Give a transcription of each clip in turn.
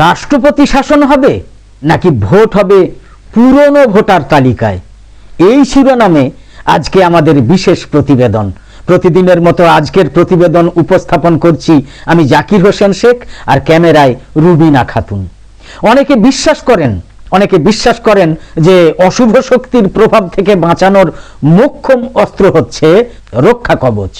রাষ্ট্রপতি শাসন হবে নাকি ভোট হবে পুরনো ভোটার তালিকায়, এই শিরোনামে আজকে আমাদের বিশেষ প্রতিবেদন। প্রতিদিনের মতো আজকের প্রতিবেদন উপস্থাপন করছি আমি জাকির হোসেন শেখ, আর ক্যামেরায় রুবিনা খাতুন। অনেকে বিশ্বাস করেন যে অশুভ শক্তির প্রভাব থেকে বাঁচানোর মোক্ষম অস্ত্র হচ্ছে রক্ষা কবচ।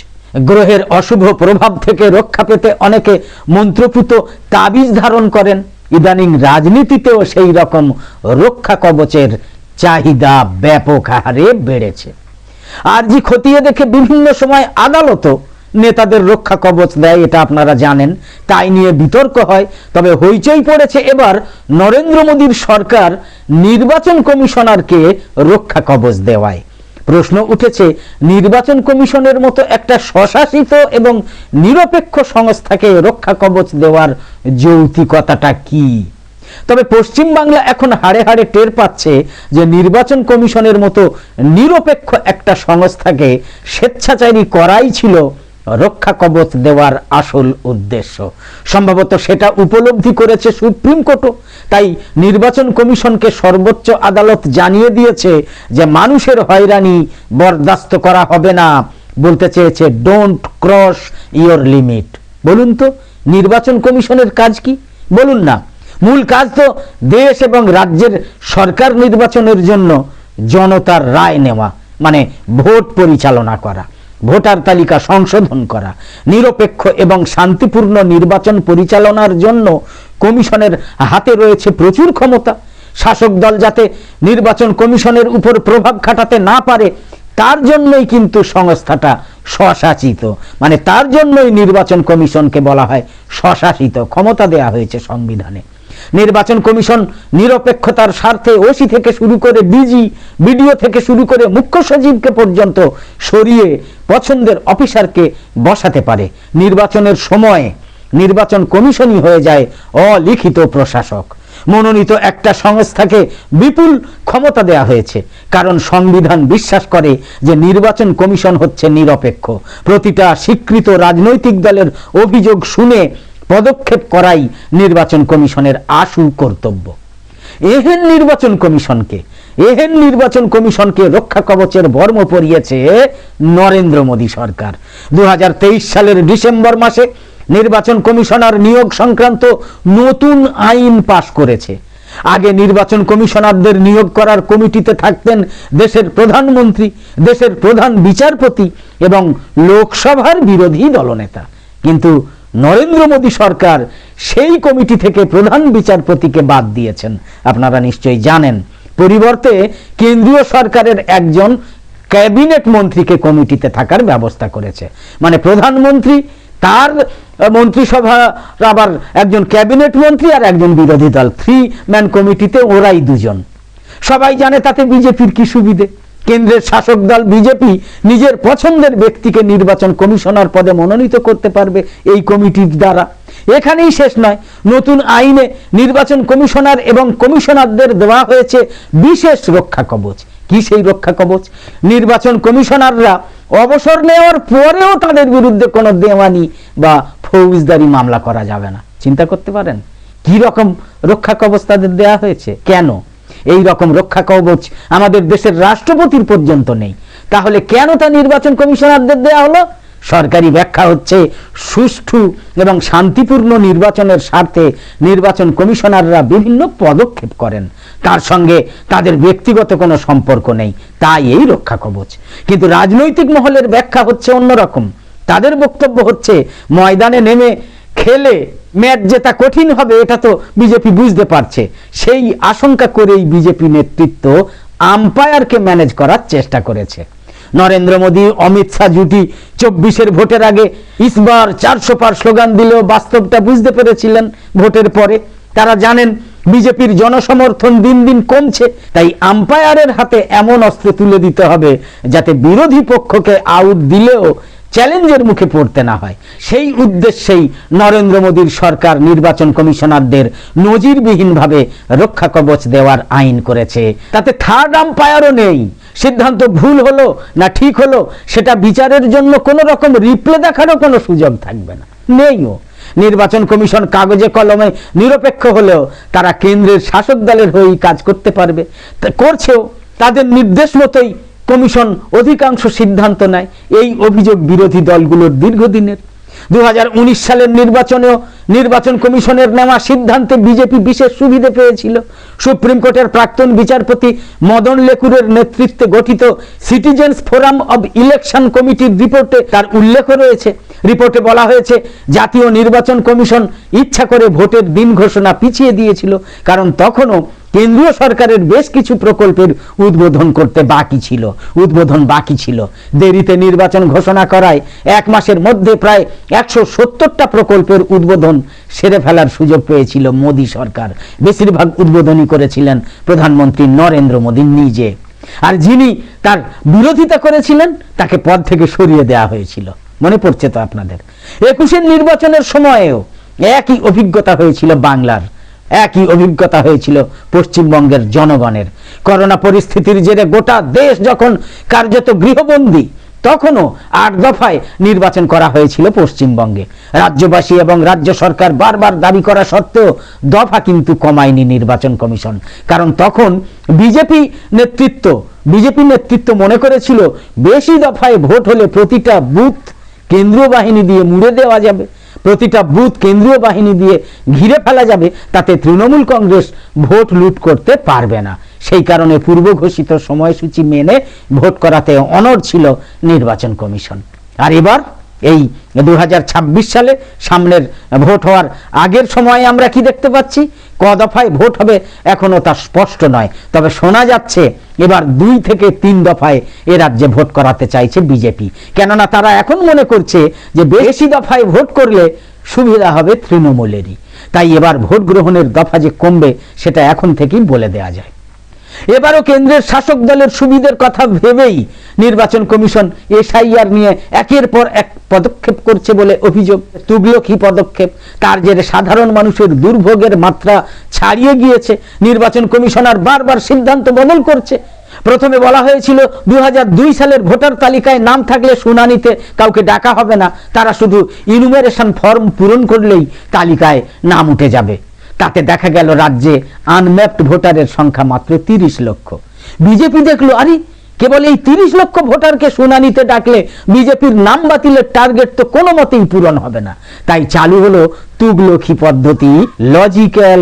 গ্রহের অশুভ প্রভাব থেকে রক্ষা পেতে অনেকে মন্ত্রপুত তাবিজ ধারণ করেন। ইদানিং রাজনীতিতেও সেই রকম রক্ষা কবচের চাহিদা ব্যাপক হারে বেড়েছে। আরজি খতিয়ে দেখে বিভিন্ন সময় আদালতও নেতাদের রক্ষা কবচ দেয়, এটা আপনারা জানেন। তাই নিয়ে বিতর্ক হয়। তবে হইচই পড়েছে এবার নরেন্দ্র মোদীর সরকার নির্বাচন কমিশনারকে রক্ষা কবচ দেওয়ায়। প্রশ্ন উঠেছে, নির্বাচন কমিশনের মতো একটা স্বশাসিত এবং নিরপেক্ষ সংস্থাকে রক্ষা কবচ দেওয়ার যৌক্তিকতাটা কি? তবে পশ্চিম বাংলা এখন হাড়ে হাড়ে টের পাচ্ছে যে নির্বাচন কমিশনের মতো নিরপেক্ষ একটা সংস্থাকে স্বেচ্ছাচারী করাই ছিল রক্ষা কবচ দেওয়ার আসল উদ্দেশ্য। সম্ভবত সেটা উপলব্ধি করেছে সুপ্রিম কোর্টও। তাই নির্বাচন কমিশনকে সর্বোচ্চ আদালত জানিয়ে দিয়েছে যে মানুষের হয়রানি বরদাস্ত করা হবে না। বলতে চেয়েছে ডোন্ট ক্রস ইওর লিমিট। বলুন তো নির্বাচন কমিশনের কাজ কি? বলুন না। মূল কাজ তো দেশ এবং রাজ্যের সরকার নির্বাচনের জন্য জনতার রায় নেওয়া, মানে ভোট পরিচালনা করা, ভোটার তালিকা সংশোধন করা। নিরপেক্ষ এবং শান্তিপূর্ণ নির্বাচন পরিচালনার জন্য কমিশনের হাতে রয়েছে প্রচুর ক্ষমতা। শাসক দল যাতে নির্বাচন কমিশনের উপর প্রভাব খাটাতে না পারে, তার জন্যই কিন্তু সংস্থাটা স্বশাসিত, মানে তার জন্যই নির্বাচন কমিশনকে বলা হয় স্বশাসিত। ক্ষমতা দেয়া হয়েছে সংবিধানে। নির্বাচন কমিশন নিরপেক্ষতার স্বার্থে ওসি থেকে শুরু করে ডিজি, বিডিও থেকে শুরু করে মুখ্য সচিবকে পর্যন্ত সরিয়ে পছন্দের অফিসারকে বসাতে পারে। নির্বাচনের সময় নির্বাচন কমিশনই হয়ে যায় অলিখিত প্রশাসক। মনোনীত একটা সংস্থাকে বিপুল ক্ষমতা দেয়া হয়েছে, কারণ সংবিধান বিশ্বাস করে যে নির্বাচন কমিশন হচ্ছে নিরপেক্ষ। প্রতিটা স্বীকৃত রাজনৈতিক দলের অভিযোগ শুনে পদক্ষেপ করাই নির্বাচন কমিশনের আশু কর্তব্য। এহেন নির্বাচন কমিশনকে রক্ষা কবচের বর্ম পরিয়েছে নরেন্দ্র মোদী সরকার। 2023 সালের ডিসেম্বর মাসে নির্বাচন কমিশনার নিয়োগ সংক্রান্ত নতুন আইন পাশ করেছে। আগে নির্বাচন কমিশনারদের নিয়োগ করার কমিটিতে থাকতেন দেশের প্রধানমন্ত্রী, দেশের প্রধান বিচারপতি এবং লোকসভার বিরোধী দলনেতা। কিন্তু নরেন্দ্র মোদী সরকার সেই কমিটি থেকে প্রধান বিচারপতিকে বাদ দিয়েছেন, আপনারা নিশ্চয়ই জানেন। পরিবর্তে কেন্দ্রীয় সরকারের একজন ক্যাবিনেট মন্ত্রীকে কমিটিতে থাকার ব্যবস্থা করেছে। মানে প্রধানমন্ত্রী, তার মন্ত্রিসভা, আবার একজন ক্যাবিনেট মন্ত্রী আর একজন বিরোধী দল, 3 ম্যান কমিটিতে ওরাই দুজন। সবাই জানে তাতে বিজেপির কি সুবিধে। কেন্দ্রের শাসক দল বিজেপি নিজের পছন্দের ব্যক্তিকে নির্বাচন কমিশনার পদে মনোনীত করতে পারবে এই কমিটির দ্বারা। এখানেই শেষ নয়, নতুন আইনে নির্বাচন কমিশনার এবং কমিশনারদের দেওয়া হয়েছে বিশেষ রক্ষা কবচ। কি সেই রক্ষা কবচ? নির্বাচন কমিশনাররা অবসর নেওয়ার পরেও তাদের বিরুদ্ধে কোনো দেওয়ানি বা ফৌজদারি মামলা করা যাবে না। চিন্তা করতে পারেন কি রকম রক্ষা কবচ তাদের দেওয়া হয়েছে? কেন এই রকম রক্ষা কবচ আমাদের দেশের রাষ্ট্রপতির পর্যন্ত নেই? তাহলে কেন তা নির্বাচন কমিশনারদের দেওয়া হলো? সরকারি ব্যাখ্যা হচ্ছে, সুষ্ঠু এবং শান্তিপূর্ণ নির্বাচনের স্বার্থে নির্বাচন কমিশনাররা বিভিন্ন পদক্ষেপ করেন, তার সঙ্গে তাদের ব্যক্তিগত কোনো সম্পর্ক নেই, তাই এই রক্ষা কবচ। কিন্তু রাজনৈতিক মহলের ব্যাখ্যা হচ্ছে অন্যরকম। তাদের বক্তব্য হচ্ছে, ময়দানে নেমে খেলে ম্যাচ জেতা কঠিন হবে, এটা তো বিজেপি বুঝতে পারছে। সেই আশঙ্কা করেই বিজেপি নেতৃত্ব আম্পায়ারকে ম্যানেজ করার চেষ্টা করেছে। নরেন্দ্র মোদী অমিত শাহ জুটি 24-এর ভোটের আগে ইসবার 400 পার স্লোগান দিলেও বাস্তবটা বুঝতে পেরেছিলেন ভোটের পরে। তারা জানেন বিজেপির জনসমর্থন দিন দিন কমছে, তাই আম্পায়ারের হাতে এমন অস্ত্র তুলে দিতে হবে যাতে বিরোধী পক্ষকে আউট দিলেও চ্যালেঞ্জের মুখে পড়তে না হয়। সেই উদ্দেশ্যেই নরেন্দ্র মোদীর সরকার নির্বাচন কমিশনারদের নজিরবিহীনভাবে রক্ষা কবচ দেওয়ার আইন করেছে। তাতে থার্ড আম্পায়ারও নেই। সিদ্ধান্ত ভুল হলো না ঠিক হলো সেটা বিচারের জন্য কোনো রকম রিপ্লে দেখারও কোনো সুযোগ থাকবে না, নেইও। নির্বাচন কমিশন কাগজে কলমে নিরপেক্ষ হলেও তারা কেন্দ্রের শাসক দলের হয়েই কাজ করতে পারবে, করছেও। তাদের নির্দেশ মতোই কমিশন অধিকাংশ সিদ্ধান্ত নেয়। এই অভিযোগ বিরোধী দলগুলোর দীর্ঘদিনের। 2019 সালের নির্বাচনেও নির্বাচন কমিশনের নেওয়া সিদ্ধান্তে বিজেপি বিশেষ সুবিধা পেয়েছিল। সুপ্রিম কোর্টের প্রাক্তন বিচারপতি মদন লেকুরের নেতৃত্বে গঠিত সিটিজেন্স ফোরাম অব ইলেকশন কমিটির রিপোর্টে তার উল্লেখ রয়েছে। রিপোর্টে বলা হয়েছে, জাতীয় নির্বাচন কমিশন ইচ্ছা করে ভোটের দিন ঘোষণা পিছিয়ে দিয়েছিল, কারণ তখনও কেন্দ্রীয় সরকারের বেশ কিছু প্রকল্পের উদ্বোধন বাকি ছিল। দেরিতে নির্বাচন ঘোষণা করায় 1 মাসের মধ্যে প্রায় 170টা প্রকল্পের উদ্বোধন সেরে ফেলার সুযোগ পেয়েছিল মোদী সরকার। বেশিরভাগ উদ্বোধনই করেছিলেন প্রধানমন্ত্রী নরেন্দ্র মোদী নিজে। আর যিনি তার বিরোধিতা করেছিলেন তাকে পদ থেকে সরিয়ে দেওয়া হয়েছিল। মনে পড়ছে তো আপনাদের? 21-এর নির্বাচনের সময়েও একই অভিজ্ঞতা হয়েছিল বাংলার, একই অভিজ্ঞতা হয়েছিল পশ্চিমবঙ্গের জনগণের। করোনা পরিস্থিতির জেরে গোটা দেশ যখন কার্যত গৃহবন্দী, তখনও 8 দফায় নির্বাচন করা হয়েছিল পশ্চিমবঙ্গে। রাজ্যবাসী এবং রাজ্য সরকার বারবার দাবি করা সত্ত্বেও দফা কিন্তু কমায়নি নির্বাচন কমিশন। কারণ তখন বিজেপি নেতৃত্ব মনে করেছিল বেশি দফায় ভোট হলে প্রতিটা বুথ কেন্দ্রীয় বাহিনী দিয়ে মুড়ে দেওয়া যাবে, প্রতিটা বুথ কেন্দ্রীয় বাহিনী দিয়ে ঘিরে ফেলা যাবে, তাতে তৃণমূল কংগ্রেস ভোট লুট করতে পারবে না। সেই কারণে পূর্ব ঘোষিত সময়সূচি মেনে ভোট করাতে অনড় ছিল নির্বাচন কমিশন। আর এবার এই 2026 সালে সামনের ভোট হওয়ার আগের সময়ে আমরা কি দেখতে পাচ্ছি? ক দফায় ভোট হবে এখনো তা স্পষ্ট নয়, তবে শোনা যাচ্ছে এবার 2 থেকে 3 দফায় এ রাজ্যে ভোট করাতে চাইছে বিজেপি। কেননা তারা এখন মনে করছে যে বেশি দফায় ভোট করলে সুবিধা হবে তৃণমূলেরই। তাই এবার ভোট গ্রহণের দফা যে কমবে সেটা এখন থেকেই বলে দেওয়া যায়। এবারও কেন্দ্রের শাসক দলের সুবিধার কথা ভেবেই নির্বাচন কমিশন এসআইআর নিয়ে একের পর এক পদক্ষেপ করছে বলে অভিযোগ। তুগলকি পদক্ষেপ, তার জেরে সাধারণ মানুষের দুর্ভোগের মাত্রা ছাড়িয়ে গিয়েছে। নির্বাচন কমিশনার বারবার সিদ্ধান্ত বদল করছে। প্রথমে বলা হয়েছিল 2002 সালের ভোটার তালিকায় নাম থাকলে শুনানিতে কাউকে ডাকা হবে না, তারা শুধু ইনুমেরেশন ফর্ম পূরণ করলেই তালিকায় নাম উঠে যাবে। তাতে দেখা গেল রাজ্যে আনম্যাপড ভোটারের সংখ্যা মাত্র 30 লক্ষ। বিজেপি দেখলো আরে কেবল এই 30 লক্ষ ভোটারকে শুনানিতে ডাকলে বিজেপির নাম বাতিলের টার্গেট তো কোনো মতেই পূরণ হবে না। তাই চালু হলো তুগলকি পদ্ধতি, লজিক্যাল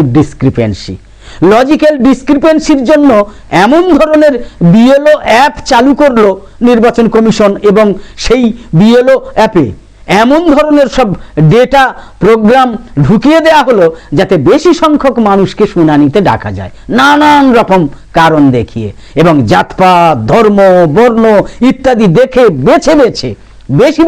ডিসক্রিপেন্সির জন্য এমন ধরনের বিএলও অ্যাপ চালু করলো নির্বাচন কমিশন, এবং সেই বিএলও অ্যাপে এমন ধরনের সব ডেটা প্রোগ্রাম ঢুকিয়ে দেয়া হলো যাতে বেশি সংখ্যক মানুষকে শুনানিতে ডাকা যায় নানান রকম কারণ দেখিয়ে, এবং জাতপাত, ধর্ম, বর্ণ ইত্যাদি দেখে বেছে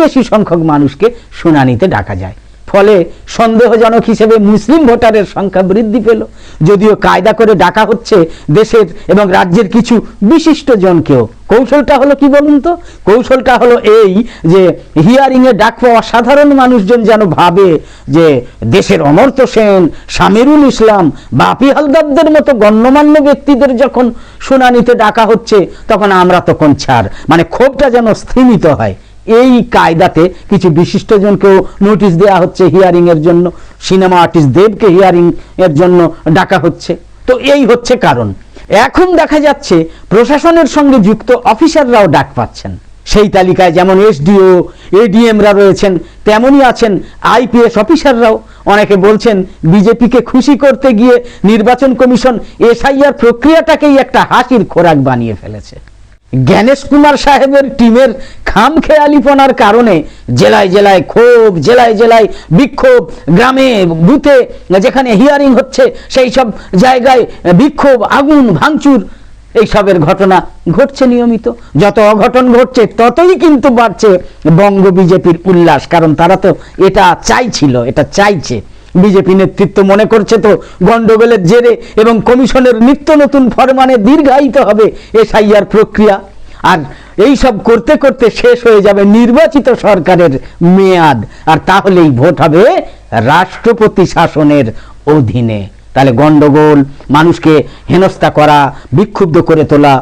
বেশি সংখ্যক মানুষকে শুনানিতে ডাকা যায়। ফলে সন্দেহজনক হিসেবে মুসলিম ভোটারের সংখ্যা বৃদ্ধি পেল। যদিও কায়দা করে ডাকা হচ্ছে দেশের এবং রাজ্যের কিছু বিশিষ্ট জনকেও। কৌশলটা হলো কি বলুন তো? কৌশলটা হলো এই যে হিয়ারিং এ ডাক পাওয়া সাধারণ মানুষজন যেন ভাবে যে দেশের অমর্ত্য সেন, শামিরুল ইসলাম, বাপি হালদারদের মতো গণ্যমান্য ব্যক্তিদের যখন শুনানিতে ডাকা হচ্ছে তখন আমরা তখন ছাড়, মানে ক্ষোভটা যেন স্থিমিত হয়। এই কায়দাতে কিছু বিশিষ্টজনকেও নোটিশ দেওয়া হচ্ছে হিয়ারিং এর জন্য। সিনেমা আর্টিস্ট দেবকে হিয়ারিং এর জন্য ডাকা হচ্ছে। তো এই হচ্ছে কারণ। এখন দেখা যাচ্ছে প্রশাসনের সঙ্গে যুক্ত অফিসাররাও ডাক পাচ্ছেন। সেই তালিকায় যেমন এসডিও, এডিএমরা রয়েছেন, তেমনই আছেন আইপিএস অফিসাররাও। অনেকে বলছেন বিজেপিকে খুশি করতে গিয়ে নির্বাচন কমিশন এসআইআর প্রক্রিয়াটাকেই একটা হাসির খোরাক বানিয়ে ফেলেছে। জ্ঞানেশ কুমার সাহেবের টিমের খামখেয়ালিপনার কারণে জেলায় জেলায় ক্ষোভ, জেলায় জেলায় বিক্ষোভ, গ্রামে বুথে যেখানে হিয়ারিং হচ্ছে সেই সব জায়গায় বিক্ষোভ, আগুন, ভাঙচুর এইসবের ঘটনা ঘটছে নিয়মিত। যত অঘটন ঘটছে ততই কিন্তু বাড়ছে বঙ্গ বিজেপির উল্লাস, কারণ তারা তো এটা চাইছে। বিজেপি নেতৃত্ব মনে করছে তো গন্ডগোলের জেরে এবং কমিশনের নিত্য নতুন ফরমানে দীর্ঘায়িত হবে এসআইআর প্রক্রিয়া, আর এই সব করতে করতে শেষ হয়ে যাবে নির্বাচিত সরকারের মেয়াদ, আর তাহলেই ভোট হবে রাষ্ট্রপতি শাসনের অধীনে। তাহলে গন্ডগোল, মানুষকে হেনস্থা করা, বিক্ষুব্ধ করে তোলা,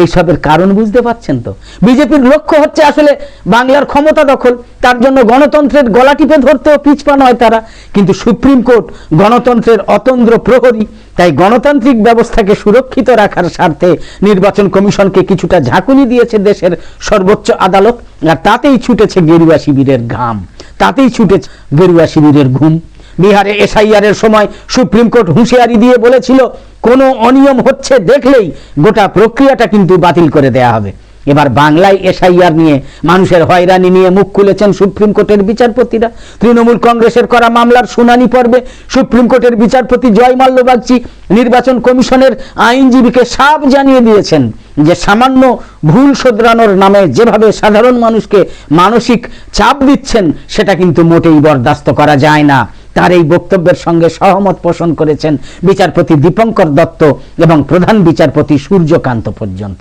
এইসবের কারণ বুঝতে পারছেন তো? বিজেপির লক্ষ্য হচ্ছে আসলে বাংলার ক্ষমতা দখল, তার জন্য গণতন্ত্রের গলা টিপে ধরতেও পিছপা নয় তারা। কিন্তু সুপ্রিম কোর্ট গণতন্ত্রের অতন্দ্র প্রহরী, তাই গণতান্ত্রিক ব্যবস্থাকে সুরক্ষিত রাখার স্বার্থে নির্বাচন কমিশনকে কিছুটা ঝাঁকুনি দিয়েছে দেশের সর্বোচ্চ আদালত। আর তাতেই ছুটেছে গেরুয়া শিবিরের ঘাম, তাতেই ছুটেছে গেরুয়া শিবিরের ঘুম। বিহারে এসআইআর এর সময় সুপ্রিম কোর্ট হুঁশিয়ারি দিয়ে বলেছিল কোনো অনিয়ম হচ্ছে দেখলেই গোটা প্রক্রিয়াটা কিন্তু বাতিল করে দেয়া হবে। এবার বাংলায় এসআইআর নিয়ে মানুষের হয়রানি নিয়ে মুখ খুলেছেন সুপ্রিম কোর্টের বিচারপতিরা। তৃণমূল কংগ্রেসের করা মামলার শুনানি পর্বে সুপ্রিম কোর্টের বিচারপতি জয় মাল্য বাগচি নির্বাচন কমিশনের আইনজীবীকে সাফ জানিয়ে দিয়েছেন যে সামান্য ভুল শোধরানোর নামে যেভাবে সাধারণ মানুষকে মানসিক চাপ দিচ্ছেন সেটা কিন্তু মোটেই বরদাস্ত করা যায় না। তার এই বক্তব্যের সঙ্গে সহমত পোষণ করেছেন বিচারপতি দীপঙ্কর দত্ত এবং প্রধান বিচারপতি সূর্যকান্ত পর্যন্ত।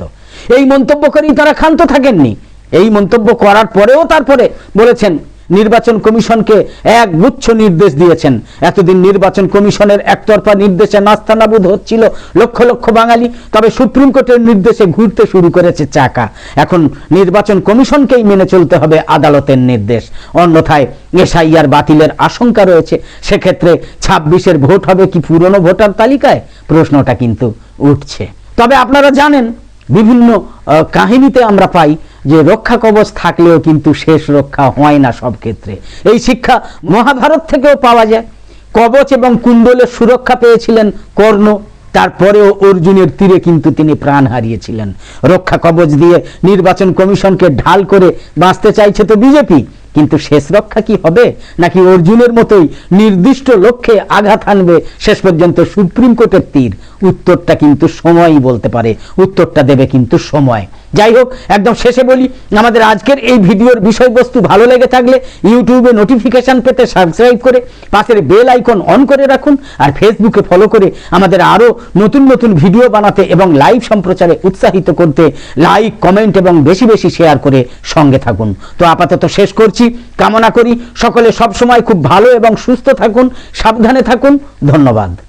এই মন্তব্য করেই তারা ক্ষান্ত থাকেননি। এই মন্তব্য করার পরেও তারপরে বলেছেন নির্বাচন কমিশনকে এক গুচ্ছ নির্দেশ দিয়েছেন। এতদিন নির্বাচন কমিশনের একতরফা নির্দেশে নাস্তানাবুদ হচ্ছিল লক্ষ লক্ষ বাঙালি, তবে সুপ্রিম কোর্টের নির্দেশে ঘুরতে শুরু করেছে চাকা। এখন নির্বাচন কমিশনকেই মেনে চলতে হবে আদালতের নির্দেশ, অন্যথায় এসআইআর বাতিলের আশঙ্কা রয়েছে। সেক্ষেত্রে 26-এর ভোট হবে কি পুরনো ভোটার তালিকায়, প্রশ্নটা কিন্তু উঠছে। তবে আপনারা জানেন বিভিন্ন কাহিনীতে আমরা পাই যে রক্ষা কবচ থাকলেও কিন্তু শেষ রক্ষা হয় না সব ক্ষেত্রে। এই শিক্ষা মহাভারত থেকেও পাওয়া যায়। কবচ এবং কুণ্ডলের সুরক্ষা পেয়েছিলেন কর্ণ, তারপরেও অর্জুনের তীরে কিন্তু তিনি প্রাণ হারিয়েছিলেন। রক্ষা কবচ দিয়ে নির্বাচন কমিশনকে ঢাল করে বাঁচতে চাইছে তো বিজেপি, কিন্তু শেষ রক্ষা কি হবে, নাকি অর্জুনের মতোই নির্দিষ্ট লক্ষ্যে আঘাত হানবে শেষ পর্যন্ত সুপ্রিম কোর্টের তীর? উত্তরটা কিন্তু সময়ই বলতে পারে, উত্তরটা দেবে কিন্তু সময়। যাই হোক, একদম শেষে বলি, আমাদের আজকের এই ভিডিওর বিষয়বস্তু ভালো লেগে থাকলে ইউটিউবে নোটিফিকেশন পেতে সাবস্ক্রাইব করে পাশের বেল আইকন অন করে রাখুন, আর ফেসবুকে ফলো করে আমাদের আরো নতুন নতুন ভিডিও বানাতে এবং লাইভ সম্প্রচারে উৎসাহিত করতে লাইক, কমেন্ট এবং বেশি বেশি শেয়ার করে সঙ্গে থাকুন। তো আপাতত শেষ করছি, কামনা করি সকলে সবসময় খুব ভালো এবং সুস্থ থাকুন, সাবধানে থাকুন। ধন্যবাদ।